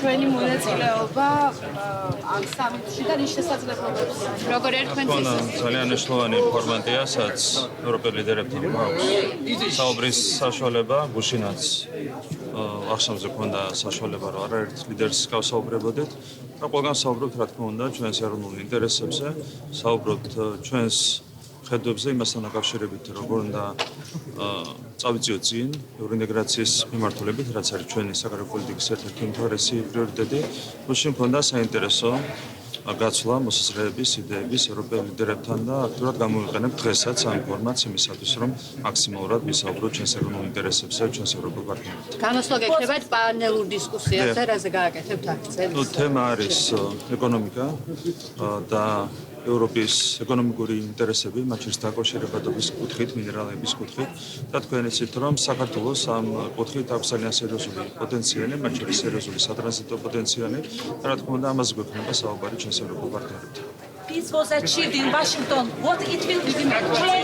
ჩვენი მონაწილეობა ამ სამიტში და რის შესაძლებლობებს როგორ ერთმანეთს ძალიან მნიშვნელოვანი ფორმატია, სადაც ევროპელ ლიდერებთან გვაქვს საუბრის საშუალება, გუშინაც ახსამზე ქონდა საშუალება, რომ არაერთ ლიდერს გავსაუბრებოდეთ. და ყველგან საუბრობთ, რა თქმა უნდა, ჩვენს ეროვნულ ინტერესებზე, საუბრობთ ჩვენს ხედვებზე იმასთან დაკავშირებით, როგორ უნდა წავიწიოთ წინ ევროინტეგრაციის მიმართულებით, რაც არის ჩვენი საგარეო პოლიტიკის ერთ-ერთი უმთავრესი პრიორიტეტი. გუშინ მქონდა საინტერესო გაცვლა მოსაზრეების, იდეების ევროპელ ლიდერებთან და აქტიურად გამოვიყენებთ დღესაც ამ ფორმატს იმისათვის, რომ მაქსიმალურად ვისაუბროთ ჩვენს ეროვნულ ინტერესებზე, ჩვენს ევროპელ პარტნიორებთან. განსვლა გექნებათ პანელურ დისკუსიას და რაზე გააკეთებთ აქცენტს? თემა არის ეკონომიკა და ევროპის ეკონომიკური ინტერესები, მათ შორის დაკავშირებადობის კუთხით, მინერალების კუთხით და თქვენ იცით, რომ საქართველოს ამ კუთხით აქვს ძალიან სერიოზული პოტენციალი, მათ შორის სერიოზული სატრანზიტო პოტენციალი და რა თქმა უნდა, ამაზე გვექნება საუბარი ჩვენს ევროპულ პარტნიორებთან. Peace was achieved in Washington. What it will